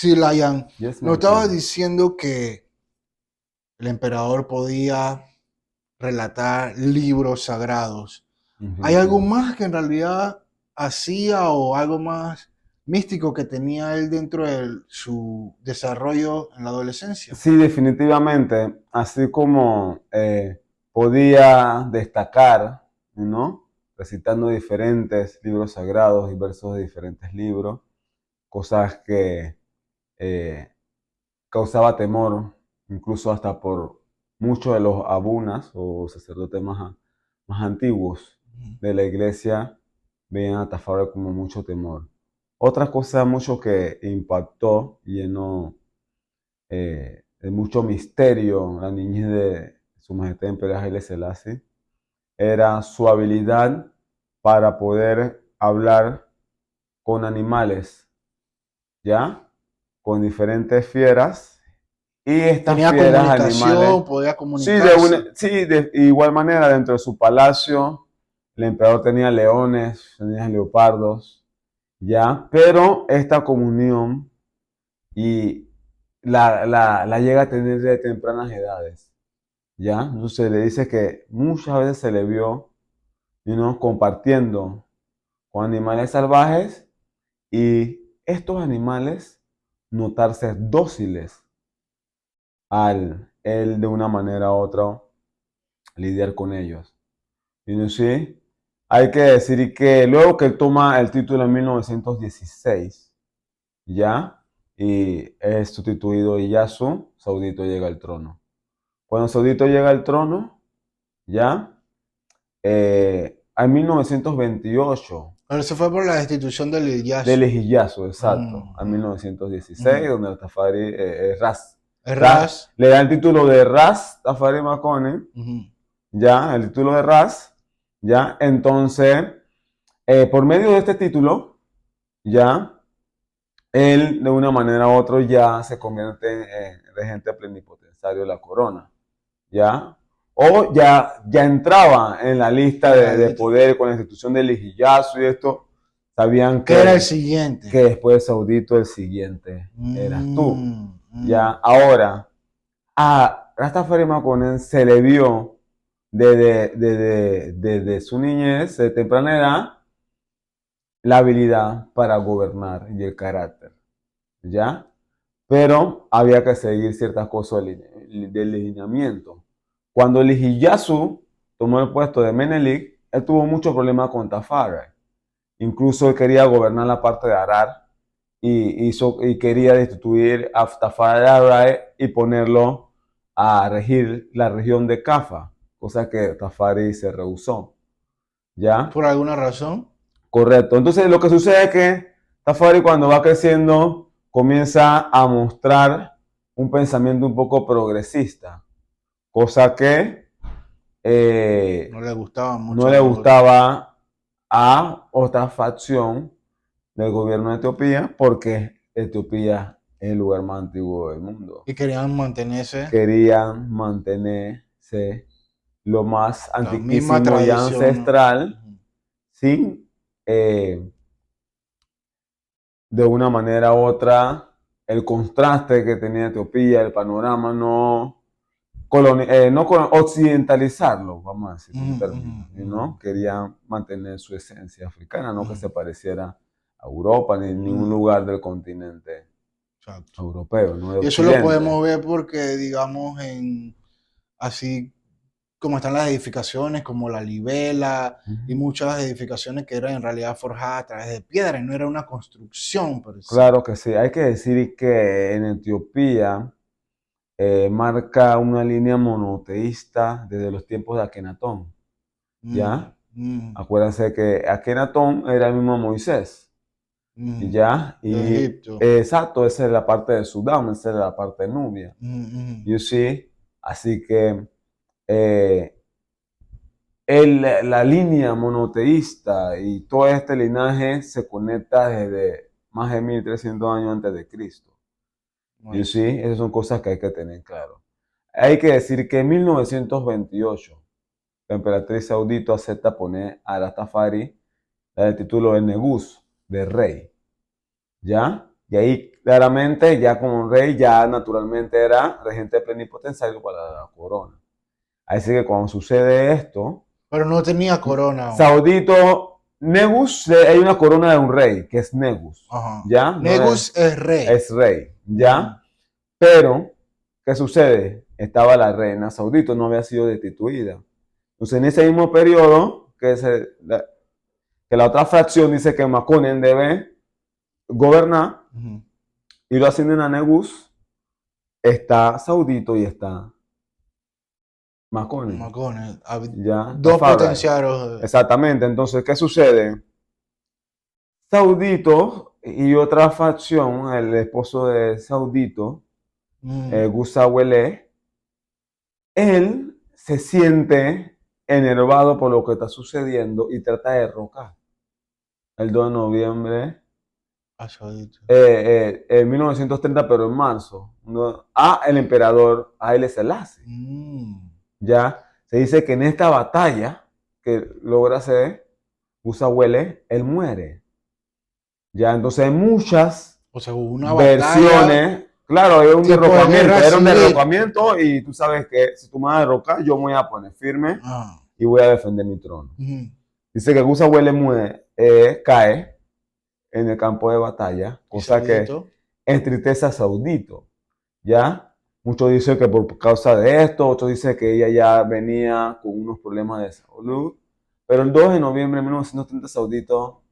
Sí, Layan, Yes, nos my estabas friend. diciendo que el emperador podía relatar libros sagrados. ¿Hay algo Definitivo. más que en realidad hacía o algo más místico que tenía él dentro de su desarrollo en la adolescencia? Sí, definitivamente, así como podía destacar, ¿no? Recitando diferentes libros sagrados y versos de diferentes libros, cosas que eh, causaba temor, incluso hasta por muchos de los abunas o sacerdotes más antiguos de la iglesia, veían a Tafari como mucho temor. Otra cosa mucho que impactó y llenó de mucho misterio la niñez de Su Majestad Imperial Haile Selassie era su habilidad para poder hablar con animales, ¿ya? Con diferentes fieras. Y estas Tenía fieras, animales, comunicación, podía sí, comunicarse. sí, de igual manera, dentro de su palacio, el emperador tenía leones, tenía leopardos, ¿ya? Pero esta comunión y la llega a tener de tempranas edades, ¿ya? Entonces le dice que muchas veces se le vio, compartiendo con animales salvajes y estos animales notarse dóciles al él de una manera u otra lidiar con ellos. Sí, hay que decir que luego que él toma el título en 1916, ¿ya? Y es sustituido Iyasu, Saudito llega al trono. Cuando Saudito llega al trono, ¿ya? En 1928, Pero eso fue por la destitución del del Iyasu. Hijazo, exacto, en Ujú, 1916, ujú. donde el Tafari Ras, Ras. le da el título de Ras Tafari Makonnen, Ujú. ya, el título de Ras, ya, entonces, por medio de este título, ya, él de una manera u otra ya se convierte en regente plenipotenciario de la corona, ya, o ya entraba en la lista En la de lista. poder con la institución del Hijazo y esto, sabían ¿Qué era el siguiente? que después Saudito el siguiente eras tú. Mm, Ya, mm. ahora, a Rastafari Makonnen se le vio desde su niñez, de temprana edad, la habilidad para gobernar y el carácter, ¿ya? Pero había que seguir ciertas cosas del lineamiento. Cuando el Hijazu tomó el puesto de Menelik, él tuvo muchos problemas con Tafari. Incluso él quería gobernar la parte de Arar y quería destituir a Tafari Arar y ponerlo a regir la región de Cafa, cosa que Tafari se rehusó. ¿Ya? ¿Por alguna razón? Correcto. Entonces lo que sucede es que Tafari cuando va creciendo comienza a mostrar un pensamiento un poco progresista, cosa que No le gustaba no mucho a le los otros. gustaba a otra facción del gobierno de Etiopía porque Etiopía es el lugar más antiguo del mundo. Y querían mantenerse Querían mantenerse lo más la misma antiquísimo y tradición, ¿no? ancestral Ujú. sin de una manera u otra el contraste que tenía Etiopía, el panorama, no occidentalizarlo, vamos a decir Ujú, un ujú, término, ujú, ¿no? Querían mantener su esencia africana, no que ujú, se pareciera a Europa ni en ningún ujú. lugar del continente Exacto. europeo, no de Y eso lo Occidente. podemos ver porque, digamos, en así como están las edificaciones, como la Libela y Ujú. muchas edificaciones que eran en realidad forjadas a través de piedra, y no era una construcción per se. Claro que sí, hay que decir que en Etiopía marca una línea monoteísta desde los tiempos de Akenatón, Mm, ¿ya? mm, Acuérdense que Akenatón era el mismo Moisés, y mm. ya, De y Egipto. exacto, esa es la parte de Sudán, esa es la parte de Nubia, Mm, mm, you see, así que eh, la línea monoteísta y todo este linaje se conecta desde más de 1300 años antes de Cristo, you nice. see, esas son cosas que hay que tener claro. Hay que decir que en 1928 la emperatriz saudita acepta poner a Rastafari el título de Negus, de rey. ¿Ya? Y ahí claramente ya como rey, ya naturalmente era regente plenipotenciario para la corona. Así que cuando sucede esto, Pero no tenía corona aún. Saudito Negus, hay una corona de un rey, que es Negus, Ajá. ¿ya? No Negus es rey. es rey, Ujú. ¿ya? Pero, ¿qué sucede? Estaba la reina Saudito, no había sido destituida. Entonces, en ese mismo periodo, que la otra fracción dice que Maconen debe gobernar Ujú. y lo ascienden a Negus, está Saudito y está Maconen, Macones. ¿ya? Dos Tafarai. potenciarios. Exactamente, entonces, ¿qué sucede? Saudito y otra facción, el esposo de Saudito, Gusawele, él se siente enervado por lo que está sucediendo y trata de derrocar el 2 de noviembre Saudito. en 1930, pero en marzo, ¿no? A el emperador Haile Selassie. Ya se dice que en esta batalla que logra hacer Gusawele, él muere. Ya, entonces hay muchas O sea, hubo una batalla versiones. Claro, era un tipo de derrocamiento, guerra era un civil. derrocamiento y tú sabes que si tú me vas a derrocar, yo me voy a poner firme Ah. y voy a defender mi trono. Ujú. Dice que Gusawele cae en el campo de batalla, Y cosa que Saudito. entristece a Saudito, ¿ya? Muchos dicen que por causa de esto, otros dicen que ella ya venía con unos problemas de salud, pero el 2 de noviembre de 1930 Saudito,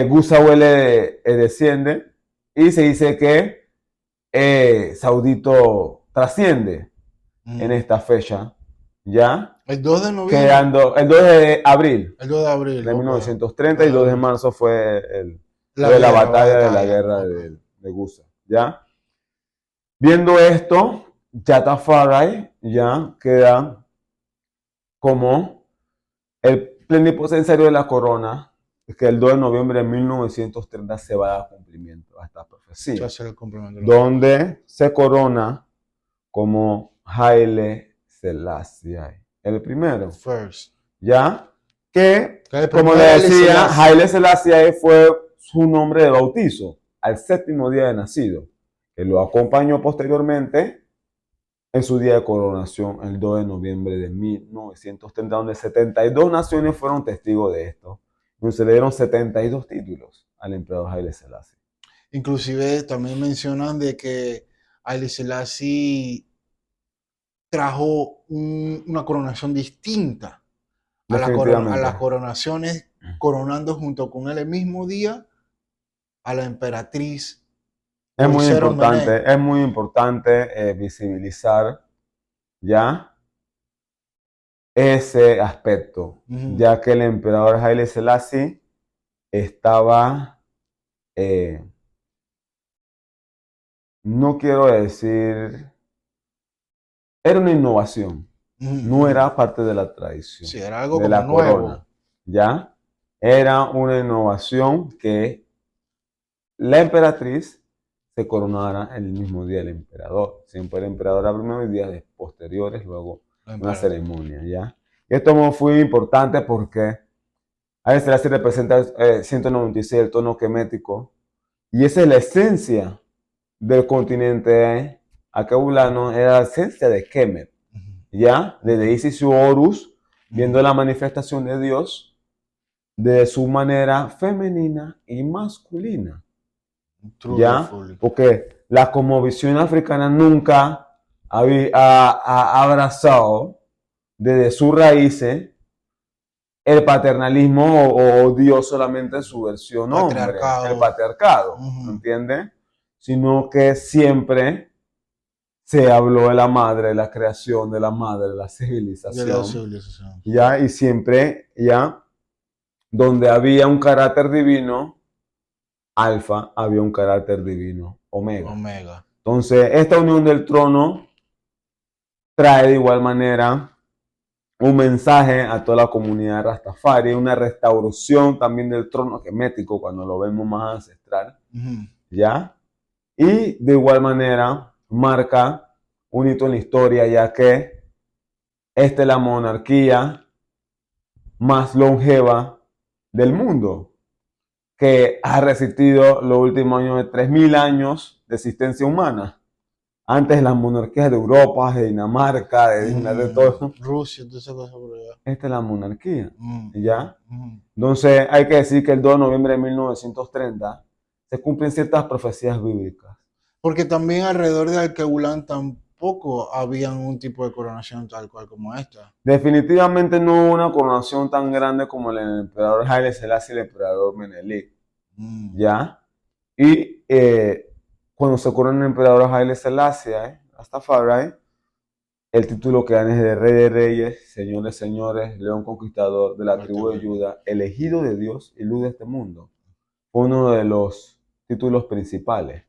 Gusawele desciende y se dice que Saudito trasciende en esta fecha, ¿ya? El 2 de noviembre. Quedando el 2 de abril El 2 de abril. de Ok. 1930 y 2 de marzo fue La la guerra, batalla de la batalla. guerra Ok. de Gusa, ¿ya? Viendo esto, Yatafaray ya queda como el plenipotenciario de la corona, que el 2 de noviembre de 1930 se va a dar cumplimiento a esta Se profecía, hace el complemento. donde se corona como Haile Selassie, el primero, First. ¿ya? Que, El como primero le Haile decía, Selassie. Haile Selassie fue su nombre de bautizo al 7º día de nacido, que lo acompañó posteriormente en su día de coronación, el 2 de noviembre de 1930, donde 72 naciones fueron testigos de esto. Donde se le dieron 72 títulos al emperador Haile Selassie. Inclusive también mencionan de que Haile Selassie trajo una coronación distinta a Definitivamente. las coronaciones, coronando junto con él el mismo día a la emperatriz Es muy Moisés Mené. importante, es muy importante visibilizar ya ese aspecto, ya que el emperador Haile Selassie estaba, no quiero decir, era una innovación, no era parte de la tradición, sí, era algo de como la nuevo. corona, ¿ya? Era una innovación que la emperatriz se coronara el mismo día del emperador. Siempre el emperador era primero y días posteriores, luego una ceremonia, ¿ya? Y esto fue importante porque Haile Selassie representa 196, el tono quemético, y esa es la esencia del continente acabulano, era la esencia de Kemet, ¿ya? Desde Isis y Horus, viendo la manifestación de Dios de su manera femenina y masculina, ¿ya? Porque la cosmovisión africana nunca ha abrazado desde sus raíces el paternalismo o Dios solamente en su versión hombre, el patriarcado, ¿entiendes? Sino que siempre se habló de la madre, de la creación, de la madre, de la civilización. ¿Ya? Y siempre, ¿ya? Donde había un carácter divino, alfa, había un carácter divino, omega. Entonces, esta unión del trono trae de igual manera un mensaje a toda la comunidad Rastafari, una restauración también del trono quemético cuando lo vemos más ancestral, ¿ya? Y de igual manera marca un hito en la historia, ya que esta es la monarquía más longeva del mundo. que ha resistido los últimos años de 3.000 años de existencia humana. Antes las monarquías de Europa, de Dinamarca, de todo eso. Rusia, todas esas cosas por allá. Esta es la monarquía, Mm, ¿ya? mm. Entonces hay que decir que el 2 de noviembre de 1930 se cumplen ciertas profecías bíblicas. Porque también alrededor de Alkebulan tampoco había un tipo de coronación tal cual como esta. Definitivamente no hubo una coronación tan grande como el emperador Haile Selassie y el emperador Menelik, Mm, ¿ya? Y cuando se corona el emperador Haile Selassie, Rastafari, el título que dan es de Rey de Reyes, Señor de Señores, León Conquistador de la tribu de Judá, elegido de Dios y luz de este mundo. Fue uno de los títulos principales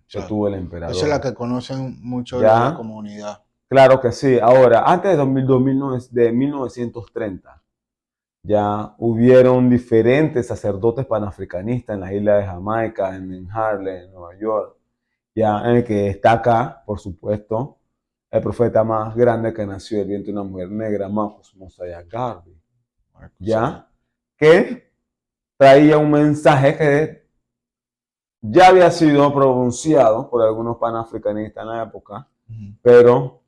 que tuvo el emperador. Esa es la que conocen mucho de ¿Ya? la comunidad. Claro que sí. Ahora, antes de 1930, ya hubieron diferentes sacerdotes panafricanistas en las islas de Jamaica, en Harlem, en Nueva York, ya en el que destaca, por supuesto, el profeta más grande que nació del vientre de una mujer negra, Marcus Mosiah Garvey, ya que traía un mensaje que ya había sido pronunciado por algunos panafricanistas en la época, pero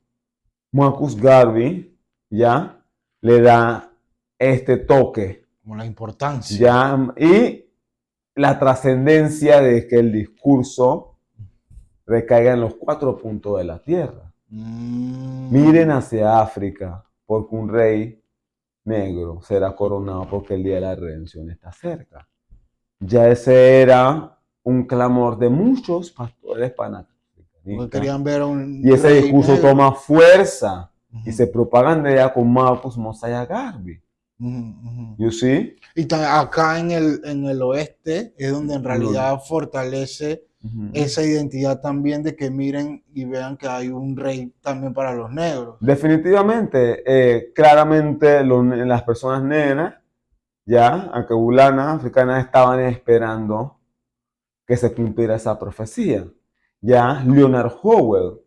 Marcus Garvey ya le da este toque, Como la importancia. ya, y la trascendencia de que el discurso recaiga en los 4 puntos de la tierra. Miren hacia África, porque un rey negro será coronado, porque el día de la redención está cerca. Ya ese era un clamor de muchos pastores panafricanistas. Querían ver a un y ese rey discurso negro. toma fuerza y se propaganda con Marcus Mosiah Garvey. You see? Y acá en el oeste es donde en realidad fortalece esa identidad también de que miren y vean que hay un rey también para los negros. Definitivamente, claramente las personas negras, ya, alkebulanas, africanas, estaban esperando que se cumpliera esa profecía. Ya, Leonard Howell,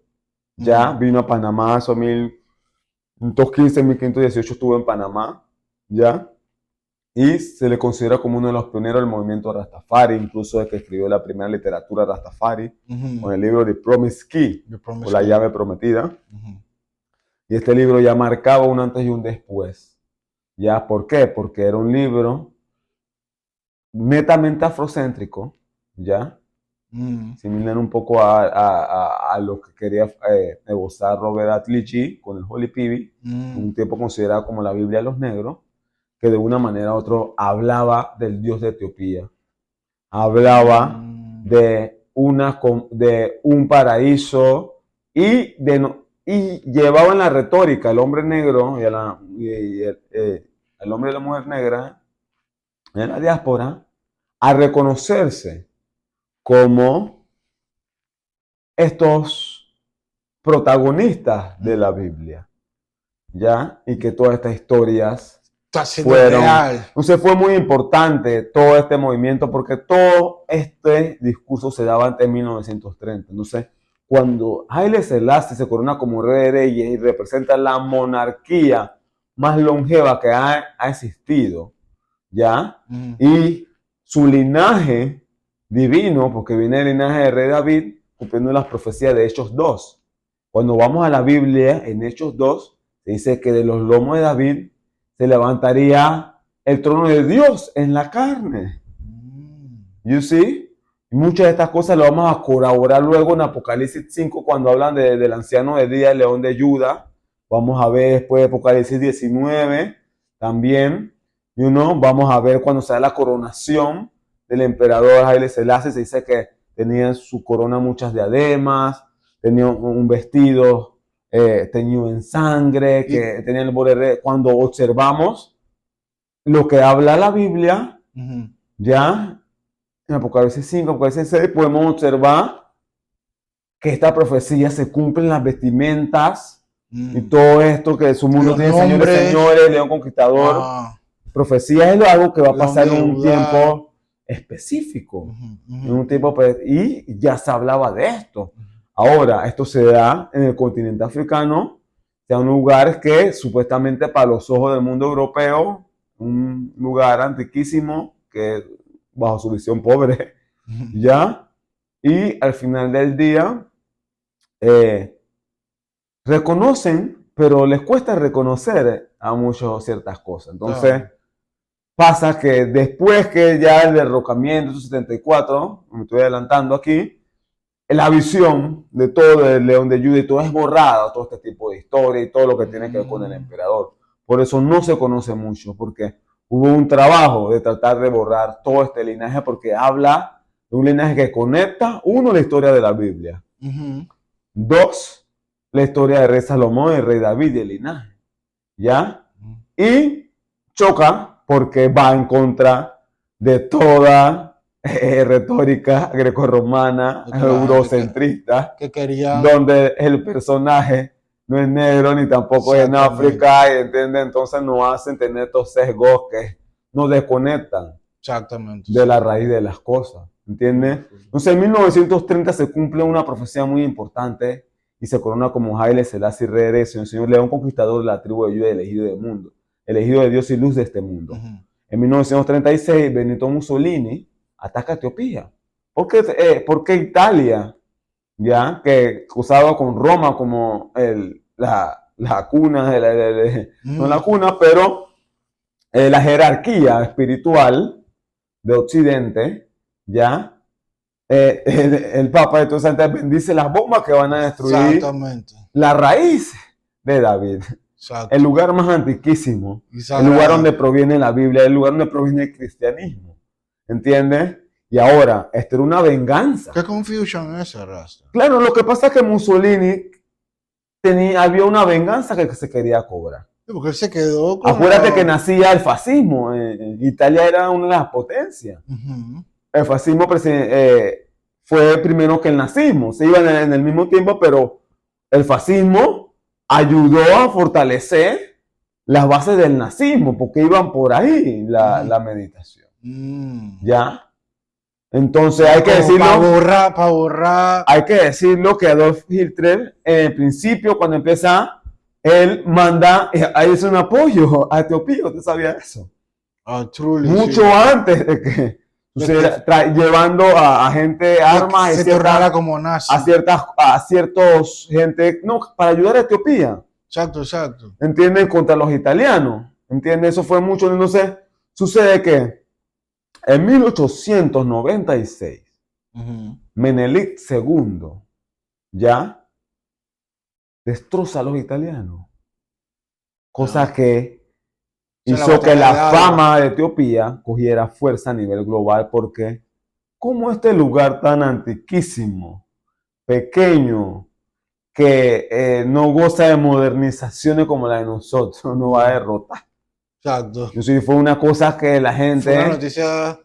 ya vino a Panamá, eso 1515, 1518 estuvo en Panamá, ya, y se le considera como uno de los pioneros del movimiento Rastafari, incluso el que escribió la primera literatura Rastafari, con el libro The Promised Key, o la llave prometida. Y este libro ya marcaba un antes y un después. ¿Ya? ¿Por qué? Porque era un libro netamente afrocéntrico, ¿ya? Similar un poco a lo que quería esbozar Robert Atlichi con el Holy Pibi, un tiempo considerado como la Biblia de los negros, que de una manera u otra hablaba del Dios de Etiopía, hablaba de un paraíso y llevaba en la retórica al hombre negro y al hombre y la mujer negra en la diáspora a reconocerse como estos protagonistas de la Biblia, ¿ya? Y que todas estas historias fueron real. Entonces fue muy importante todo este movimiento porque todo este discurso se daba antes de 1930. Entonces, cuando Haile Selassie se corona como rey de reyes y representa la monarquía más longeva que ha existido, ¿ya? Y su linaje divino, porque viene del linaje de rey David, cumpliendo las profecías de Hechos 2. Cuando vamos a la Biblia, en Hechos 2, se dice que de los lomos de David se levantaría el trono de Dios en la carne. You see? Y muchas de estas cosas lo vamos a corroborar luego en Apocalipsis 5 cuando hablan del anciano de día, el león de Judá. Vamos a ver después de Apocalipsis 19 también. Vamos a ver cuando se da la coronación del emperador Haile Selassie. Se dice que tenía en su corona muchas diademas, tenía un vestido teñido en sangre, que tenía el borde. Cuando observamos lo que habla la Biblia, ya en Apocalipsis 5, Apocalipsis 6, podemos observar que esta profecía se cumple en las vestimentas y todo esto que su mundo tiene señores, señores, león conquistador. Profecía es algo que va a pasar en un tiempo específico, en un tiempo, y ya se hablaba de esto. Ahora, esto se da en el continente africano, sea un lugar que supuestamente para los ojos del mundo europeo, un lugar antiquísimo, que bajo su visión pobre, ¿ya? Y al final del día reconocen, pero les cuesta reconocer a muchos ciertas cosas. Entonces, pasa que después que ya el derrocamiento de 74, me estoy adelantando aquí, la visión de todo el León de Judá y todo es borrada, todo este tipo de historia y todo lo que tiene que ver con el emperador. Por eso no se conoce mucho, porque hubo un trabajo de tratar de borrar todo este linaje, porque habla de un linaje que conecta, uno, la historia de la Biblia, dos, la historia de rey Salomón y el rey David y el linaje, ¿ya? Y choca porque va en contra de toda retórica grecorromana, eurocentrista, que querían, donde el personaje no es negro ni tampoco es en África, ¿entiendes? Entonces nos hacen tener estos sesgos que nos desconectan de la raíz de las cosas, ¿entiendes? Entonces en 1930 se cumple una profecía muy importante y se corona como Haile Selassie Regresión, el señor león conquistador de la tribu de Judá, elegido del mundo, elegido de Dios y luz de este mundo. En 1936, Benito Mussolini ataca a Etiopía. ¿Por qué Italia, ya que usaba con Roma como la cuna, no la cuna, pero la jerarquía espiritual de Occidente, ya el Papa de todos santos bendice las bombas que van a destruir la raíz de David? El lugar más antiquísimo, el lugar donde proviene la Biblia, el lugar donde proviene el cristianismo, ¿entiendes? Y ahora, esto era una venganza. ¿Qué confusión es esa, Rasta? Claro, lo que pasa es que Mussolini había una venganza que se quería cobrar. Sí, porque él se quedó con Acuérdate que nacía el fascismo. Italia era una de las potencias. El fascismo fue primero que el nazismo. Se iban en el mismo tiempo, pero el fascismo ayudó a fortalecer las bases del nazismo, porque iban por ahí la meditación. ¿Ya? Entonces hay que decirlo. Para borrar. Hay que decirlo que Adolf Hitler, en el principio, cuando empieza, él manda, ahí es un apoyo a Etiopía. ¿Usted sabía eso? Mucho antes de que llevando a gente armas como nazi. a ciertos gente, no, para ayudar a Etiopía. Exacto. ¿Entienden? Contra los italianos. ¿Entienden? Eso fue mucho. Entonces, sucede que en 1896, Menelik II ya destroza a los italianos. Cosa que hizo que la fama de Etiopía cogiera fuerza a nivel global, porque como este lugar tan antiquísimo, pequeño, que no goza de modernizaciones como la de nosotros, no va a derrotar. Exacto. Yo sí, fue una cosa que la gente... Fue una noticia...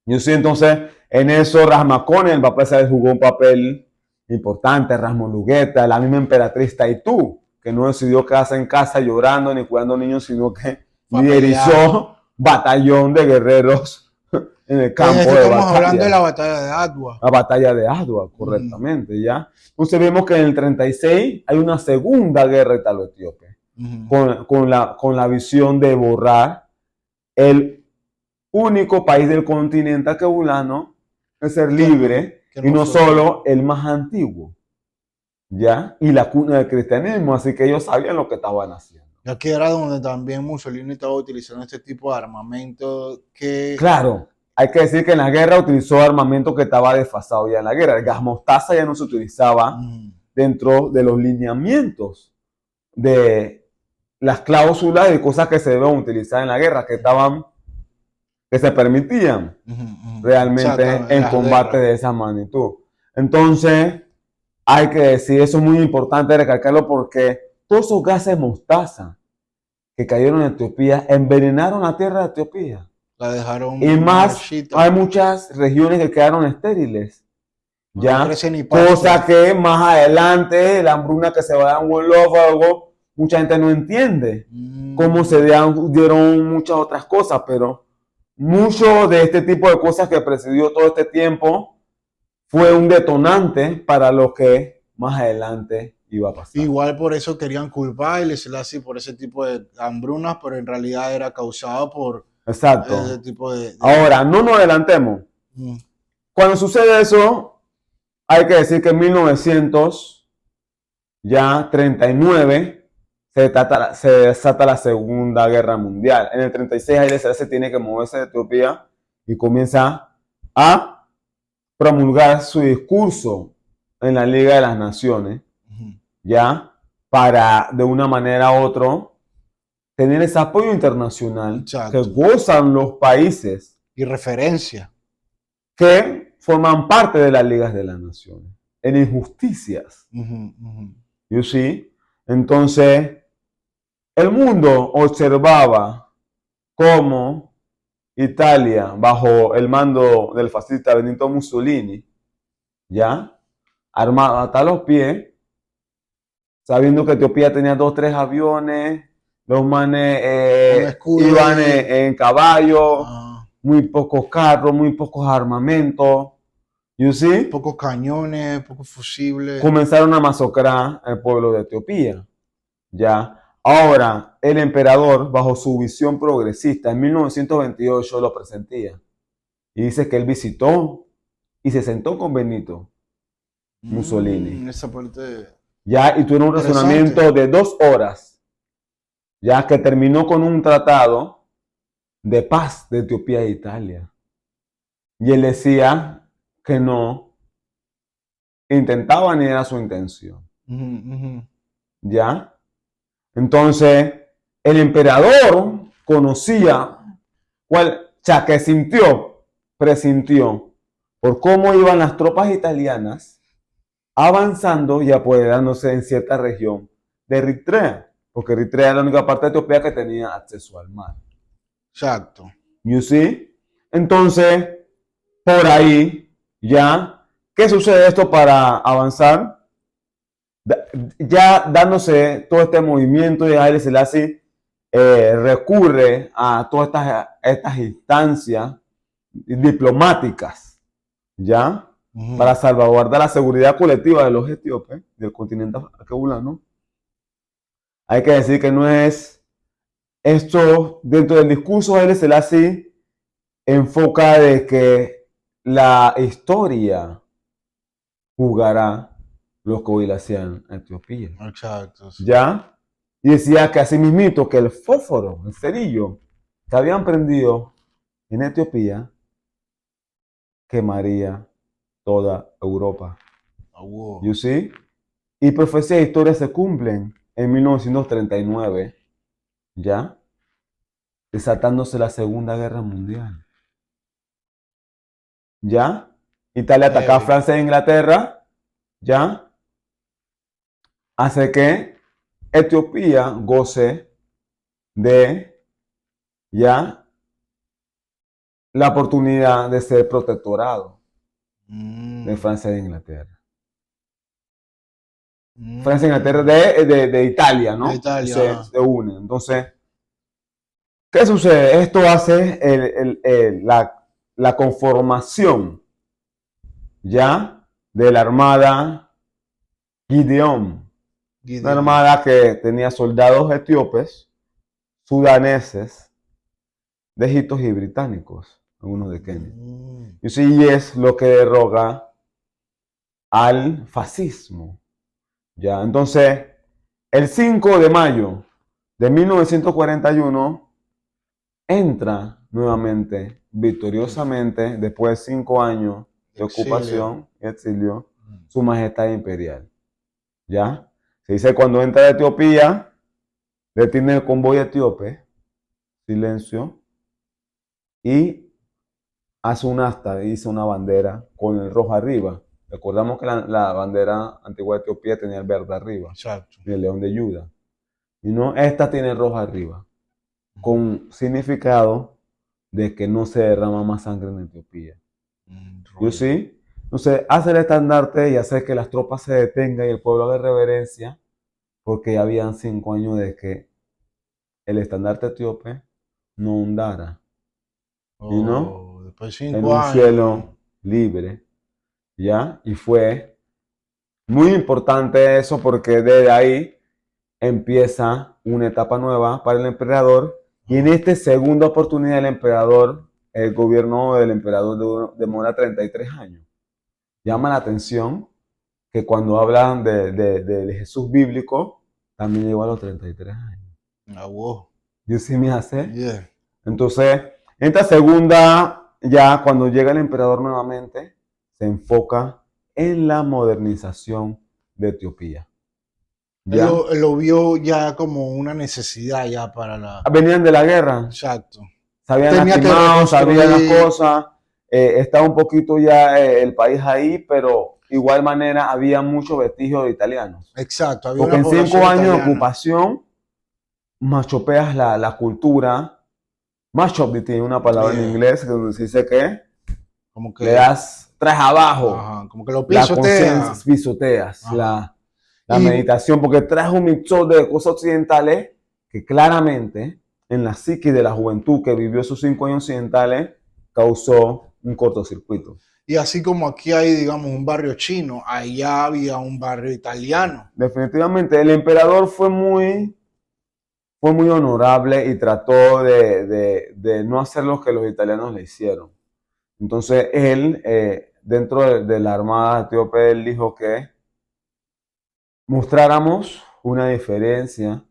Yo sí, entonces, en eso Rasmaconen, el papá se jugó un papel importante, Rasmolugueta, la misma emperatriz Taitú, que no decidió quedarse en casa llorando ni cuidando niños, sino que liderizó batallón de guerreros en el campo de batalla. Estamos hablando de la batalla de Adwa. La batalla de Adwa, correctamente, ¿ya? Entonces vemos que en el 36 hay una segunda guerra italo-etíope, con la visión de borrar el único país del continente aqueulano de ser libre, y no solo el más antiguo, ¿ya? Y la cuna del cristianismo, así que ellos sabían lo que estaban haciendo. Y aquí era donde también Mussolini estaba utilizando este tipo de armamento que... Claro, hay que decir que en la guerra utilizó armamento que estaba desfasado ya en la guerra. El gas mostaza ya no se utilizaba dentro de los lineamientos de las cláusulas y cosas que se deben utilizar en la guerra, que se permitían realmente en combate de esa magnitud. Entonces, hay que decir, eso es muy importante recalcarlo, porque todos esos gases mostaza que cayeron en Etiopía envenenaron la tierra de Etiopía. La dejaron y más, marchita. Hay muchas regiones que quedaron estériles. No ya, cosa que más adelante, la hambruna que se va a dar un buen algo, mucha gente no entiende cómo se dieron muchas otras cosas, pero mucho de este tipo de cosas que presidió todo este tiempo fue un detonante para lo que más adelante iba a pasar. Igual por eso querían culpar y Selassie por ese tipo de hambrunas, pero en realidad era causado por Exacto. ese tipo de... Ahora, no nos adelantemos. Cuando sucede eso, hay que decir que en 1939 se desata la Segunda Guerra Mundial. En el 36 Haile Selassie tiene que moverse de Etiopía y comienza a promulgar su discurso en la Liga de las Naciones, ya, para de una manera u otra tener ese apoyo internacional. Exacto. Que gozan los países y referencia que forman parte de las ligas de las naciones en injusticias. You see? Entonces, el mundo observaba cómo Italia, bajo el mando del fascista Benito Mussolini, ya, armada hasta los pies, sabiendo que Etiopía tenía 2 o 3 aviones, los manes iban en caballo, muy pocos carros, muy pocos armamentos. You see? Pocos cañones, pocos fusibles. Comenzaron a masacrar al pueblo de Etiopía. Ya. Ahora, el emperador, bajo su visión progresista, en 1928 lo presentía. Y dice que él visitó y se sentó con Benito Mussolini. Esa parte... Ya, y tuvo un razonamiento de 2 horas, ya que terminó con un tratado de paz de Etiopía e Italia. Y él decía que no intentaba ni era su intención. ¿Ya? Entonces, el emperador conocía, que presintió por cómo iban las tropas italianas avanzando y apoderándose en cierta región de Eritrea, porque Eritrea era la única parte de Etiopía que tenía acceso al mar. Exacto. You see? Entonces, por ahí, ya, ¿qué sucede esto para avanzar? Ya dándose todo este movimiento de Haile Selassie, recurre a todas estas instancias diplomáticas, ¿ya? Para salvaguardar la seguridad colectiva de los etíopes, del continente africano. Hay que decir que no es esto, dentro del discurso de Haile Selassie, enfoca de que la historia jugará los que hoy la hacían en Etiopía. Exacto. Sí. ¿Ya? Y decía que así mismito, que el fósforo, el cerillo, que habían prendido en Etiopía, quemaría toda Europa. Wow. You see? Y profecías e historias se cumplen en 1939, ¿ya? Desatándose la Segunda Guerra Mundial. ¿Ya? Italia ataca a Francia e Inglaterra, ¿ya? Hace que Etiopía goce de, ¿ya?, la oportunidad de ser protectorado de Francia e Inglaterra. Francia e Inglaterra de Italia, ¿no? De Italia. Se unen. Entonces, ¿qué sucede? Esto hace la conformación, ¿ya?, de la armada Gideon. Una armada que tenía soldados etíopes, sudaneses, de egiptos y británicos, algunos de Kenia. Y sí, es lo que derroga al fascismo. ¿Ya? Entonces, el 5 de mayo de 1941 entra nuevamente, victoriosamente, después de 5 años de ocupación y exilio, su majestad imperial. ¿Ya? Se dice cuando entra de Etiopía, detiene el convoy etíope, silencio, y hace un asta, hizo una bandera con el rojo arriba. Recordamos que la bandera antigua de Etiopía tenía el verde arriba. Exacto. Y el león de Judá. Y no, esta tiene el rojo arriba. Con significado de que no se derrama más sangre en Etiopía. ¿Yo sí? Entonces, hace el estandarte y hace que las tropas se detengan y el pueblo haga reverencia, porque ya habían 5 años de que el estandarte etíope no ondara. ¿Y no? Después de 5 en un años. cielo libre, ¿ya? Y fue muy importante eso porque desde ahí empieza una etapa nueva para el emperador Y en esta segunda oportunidad el gobierno del emperador demora 33 años. Llama la atención que cuando hablan de Jesús bíblico, también llegó a los 33 años. Ah, wow. You see me hace. Yeah. Entonces, en esta segunda, ya cuando llega el emperador nuevamente, se enfoca en la modernización de Etiopía. ¿Ya? Él lo vio ya como una necesidad ya para la... Venían de la guerra. Exacto. Se habían Tenía que lastimado, sabían las reconstruir. cosas. Estaba un poquito ya el país ahí, pero igual manera había muchos vestigios de italianos. Exacto. Había Porque una en 5 población años de italiana. ocupación, machopeas la cultura. Machop tiene una palabra en inglés donde se dice que como que le das, traes abajo. Ajá, como que lo La pisotea. conciencia, pisoteas la Y- meditación, porque traes un mixo de cosas occidentales que claramente en la psique de la juventud que vivió esos 5 años occidentales causó un cortocircuito. Y así como aquí hay, digamos, un barrio chino, allá había un barrio italiano. Definitivamente, el emperador fue muy honorable y trató de no hacer lo que los italianos le hicieron. Entonces él, dentro de la armada etíope, él dijo que mostráramos una diferencia,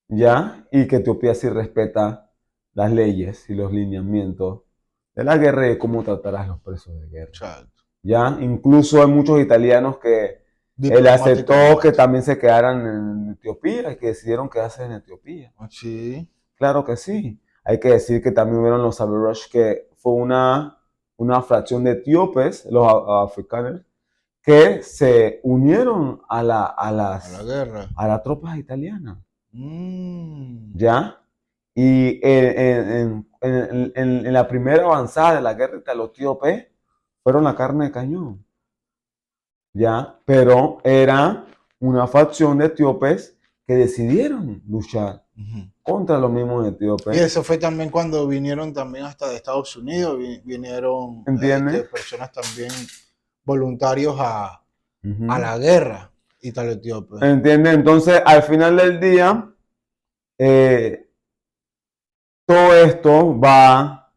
¿ya? Y que Etiopía sí respeta las leyes y los lineamientos de la guerra y cómo tratarás los presos de guerra. Exacto. ¿Ya? Incluso hay muchos italianos que él aceptó que también se quedaran en Etiopía y que decidieron quedarse en Etiopía. Sí. Claro que sí. Hay que decir que también hubieron los Aberosh, que fue una fracción de etíopes, los africanos, que se unieron a la guerra. a las tropas italianas. Mm. ¿Ya? Y en la primera avanzada de la guerra italo-etíope fueron la carne de cañón. ¿Ya? Pero era una facción de etíopes que decidieron luchar contra los mismos etíopes. Y eso fue también cuando vinieron también hasta de Estados Unidos, vinieron personas también voluntarios a la guerra italo-etíope. ¿Entiendes? Entonces, al final del día, todo esto va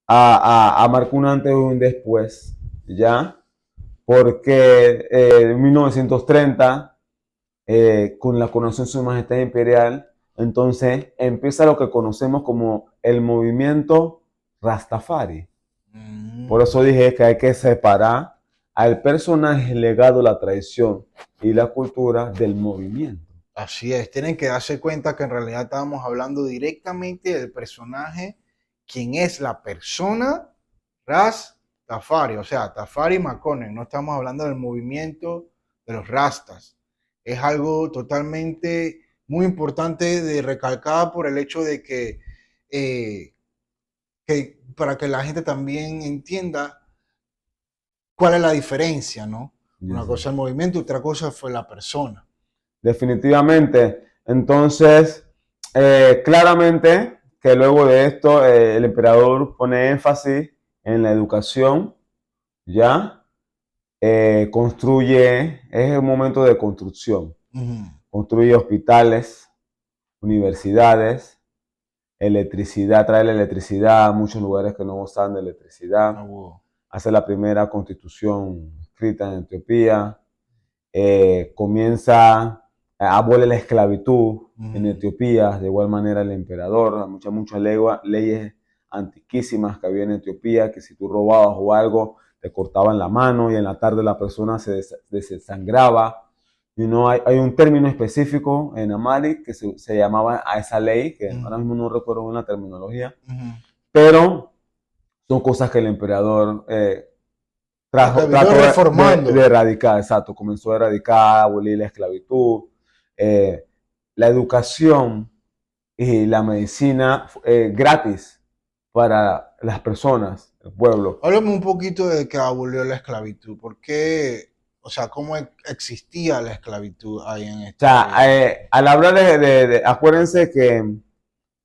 a marcar un antes y un después, ¿ya? Porque en 1930, con la coronación de su majestad imperial, entonces empieza lo que conocemos como el movimiento Rastafari. Por eso dije que hay que separar al personaje, el legado, la tradición y la cultura del movimiento. Así es, tienen que darse cuenta que en realidad estábamos hablando directamente del personaje, quién es la persona Ras Tafari, o sea, Tafari Makonnen. No estamos hablando del movimiento de los Rastas. Es algo totalmente muy importante de recalcar por el hecho de que para que la gente también entienda cuál es la diferencia, ¿no? Una cosa es el movimiento y otra cosa fue la persona. Definitivamente. Entonces, claramente que luego de esto el emperador pone énfasis en la educación, ¿ya? Construye, es el momento de construcción. Construye hospitales, universidades, electricidad, trae la electricidad a muchos lugares que no gozan de electricidad. Hace la primera constitución escrita en Etiopía. Comienza a abolir la esclavitud en Etiopía. De igual manera el emperador, muchas leyes antiquísimas que había en Etiopía, que si tú robabas o algo, te cortaban la mano y en la tarde la persona se desangraba. Hay un término específico en Amharic que se llamaba a esa ley, que ahora mismo no recuerdo bien la terminología, pero son cosas que el emperador trató de erradicar, exacto, comenzó a erradicar, abolir la esclavitud, la educación y la medicina gratis para las personas, el pueblo. Háblame un poquito de que abolió la esclavitud. ¿Por qué? O sea, ¿cómo existía la esclavitud ahí en este país? Al hablar acuérdense que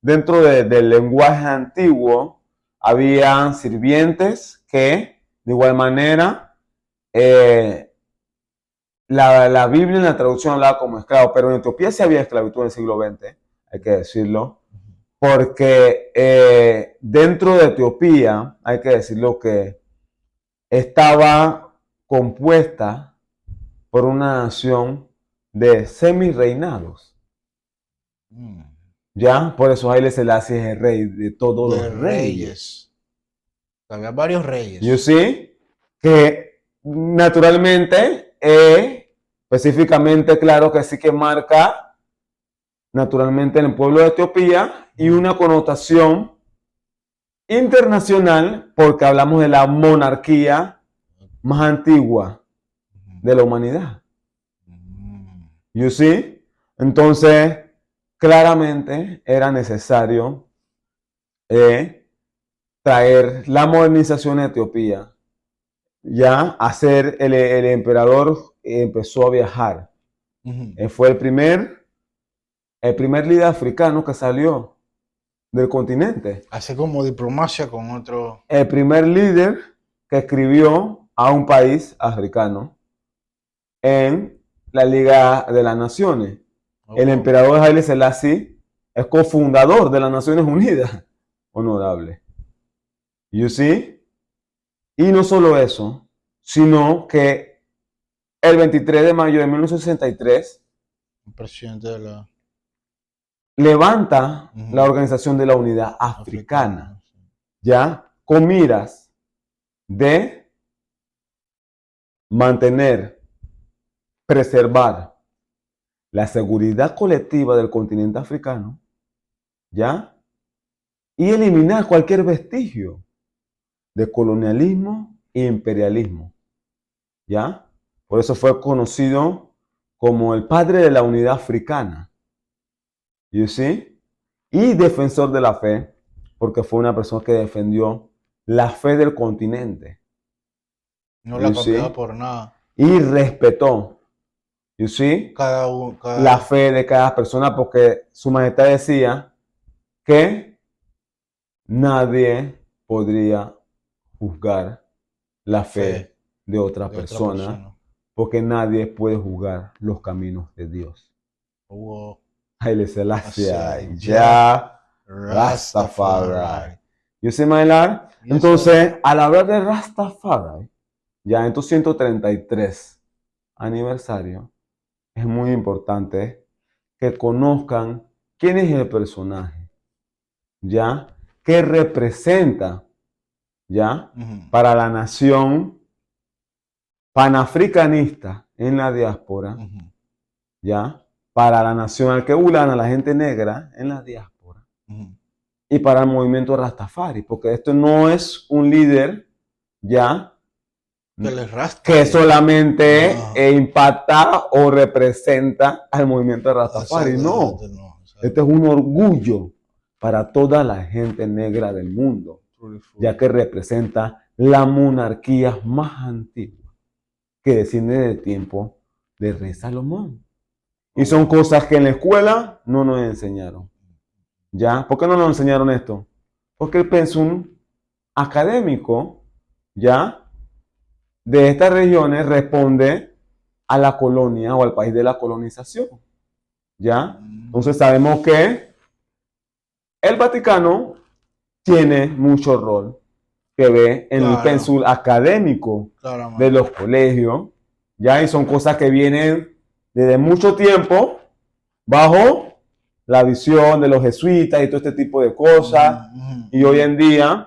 dentro del lenguaje antiguo habían sirvientes que, de igual manera, la Biblia en la traducción hablaba como esclavo, pero en Etiopía sí había esclavitud en el siglo XX, hay que decirlo. porque dentro de Etiopía, hay que decirlo que estaba compuesta por una nación de semi-reinados. Mm. ¿Ya? Por eso Haile Selassie es el rey de todos De los reyes. Había varios reyes. You see, que naturalmente, específicamente, claro que sí que marca naturalmente en el pueblo de Etiopía y una connotación internacional porque hablamos de la monarquía más antigua de la humanidad. Mm. You see, entonces claramente era necesario traer la modernización a Etiopía. Ya hacer el emperador empezó a viajar. Fue el primer líder africano que salió del continente. Hace como diplomacia con otro. El primer líder que escribió a un país africano en la Liga de las Naciones. El emperador Haile Selassie es cofundador de las Naciones Unidas. Honorable. You see? Y no solo eso, sino que el 23 de mayo de 1963 El presidente de la levanta la Organización de la Unidad Africana, ya con miras de mantener, preservar la seguridad colectiva del continente africano, ya, y eliminar cualquier vestigio de colonialismo e imperialismo, ya. Por eso fue conocido como el padre de la unidad africana. You see? Y defensor de la fe, porque fue una persona que defendió la fe del continente. No la cambiaba por nada. Y respetó, you see, la fe de cada persona, porque su majestad decía que nadie podría juzgar la fe de otra persona, porque nadie puede juzgar los caminos de Dios. Haile Selassie, ya Rastafari. You see, my lord? Entonces, al hablar de Rastafari, ya en tu 133 aniversario, es muy importante que conozcan quién es el personaje, ya, qué representa, ya, para la nación panafricanista en la diáspora, ya, para la nación alqueulana, la gente negra en la diáspora, y para el movimiento Rastafari, porque esto no es un líder, ya, que solamente impacta o representa al movimiento Rastafari, no. Este es un orgullo para toda la gente negra del mundo, ya que representa la monarquía más antigua que desciende del tiempo del rey Salomón. Y son cosas que en la escuela no nos enseñaron. ¿Ya? ¿Por qué no nos enseñaron esto? Porque el pensum académico, ¿ya?, de estas regiones responde a la colonia o al país de la colonización. ¿Ya? Entonces sabemos que el Vaticano tiene mucho rol que ve en el pensum académico de los colegios. ¿Ya? Y son cosas que vienen desde mucho tiempo bajo la visión de los jesuitas y todo este tipo de cosas. Y hoy en día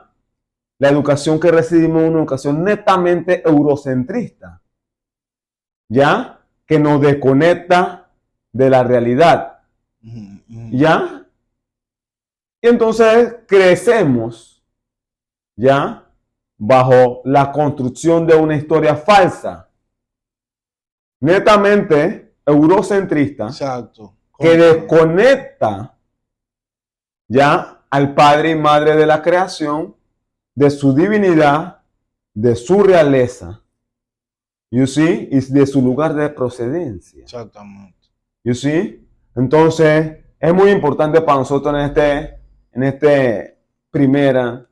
la educación que recibimos es una educación netamente eurocentrista, ¿ya? Que nos desconecta de la realidad, ¿ya? Y entonces crecemos, ¿ya?, bajo la construcción de una historia falsa, netamente eurocentrista. Exacto. Que desconecta, ¿ya?, al Padre y Madre de la creación, de su divinidad, de su realeza, you see, y de su lugar de procedencia. Exactamente. You see, entonces es muy importante para nosotros en este primer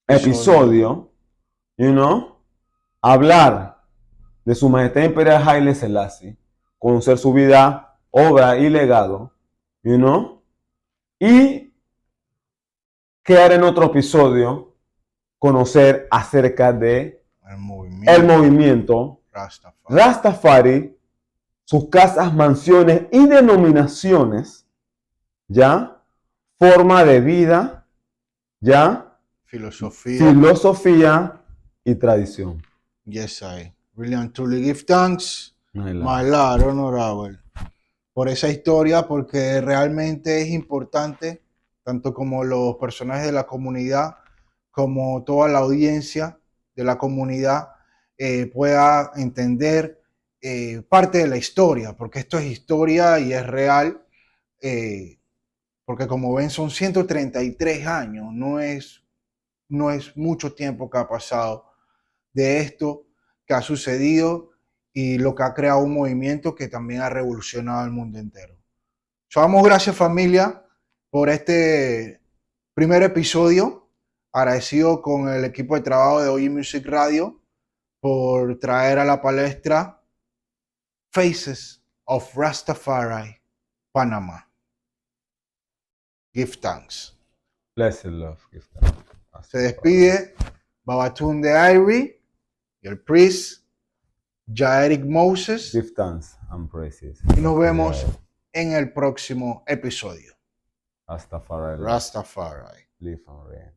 episodio, you know, hablar de su majestad imperial Haile Selassie, conocer su vida, obra y legado, you know, y quedar en otro episodio, conocer acerca de el movimiento Rastafari. Rastafari, sus casas, mansiones y denominaciones, ¿ya? Forma de vida, ¿ya? Filosofía y tradición. Yes, I really and truly give thanks, My my lord. Lord Honorable, por esa historia, porque realmente es importante, tanto como los personajes de la comunidad, como toda la audiencia de la comunidad pueda entender parte de la historia, porque esto es historia y es real, porque como ven son 133 años, no es mucho tiempo que ha pasado de esto que ha sucedido y lo que ha creado un movimiento que también ha revolucionado el mundo entero. Damos gracias, familia, por este primer episodio. Agradecido con el equipo de trabajo de OG Music Radio por traer a la palestra Faces of Rastafari, Panamá. Give thanks. Blessed love. Give thanks. Se despide Babatunde Irie y el priest Jaeric Moses. Give thanks and praises. Y nos vemos en el próximo episodio. Rastafari. Rastafari. Live and reign.